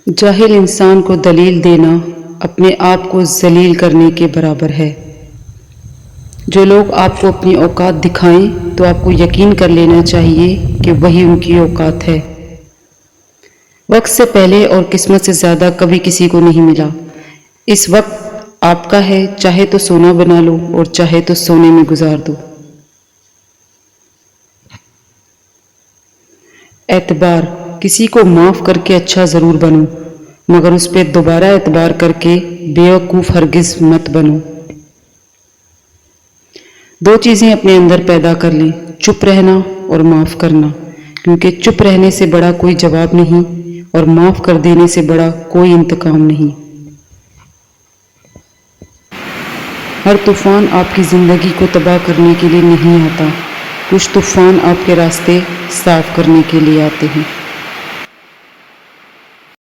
جاہل انسان کو دلیل دینا اپنے آپ کو ذلیل کرنے کے برابر ہے۔ جو لوگ آپ کو اپنی اوقات دکھائیں تو آپ کو یقین کر لینا چاہیے کہ وہی ان کی اوقات ہے۔ وقت سے پہلے اور قسمت سے زیادہ کبھی کسی کو نہیں ملا۔ اس وقت آپ کا ہے، چاہے تو سونا بنا لو اور چاہے تو سونے میں گزار دو۔ اعتبار: کسی کو معاف کر کے اچھا ضرور بنو، مگر اس پہ دوبارہ اعتبار کر کے بیوقوف ہرگز مت بنو۔ دو چیزیں اپنے اندر پیدا کر لیں، چپ رہنا اور معاف کرنا، کیونکہ چپ رہنے سے بڑا کوئی جواب نہیں اور معاف کر دینے سے بڑا کوئی انتقام نہیں۔ ہر طوفان آپ کی زندگی کو تباہ کرنے کے لیے نہیں آتا، کچھ طوفان آپ کے راستے صاف کرنے کے لیے آتے ہیں۔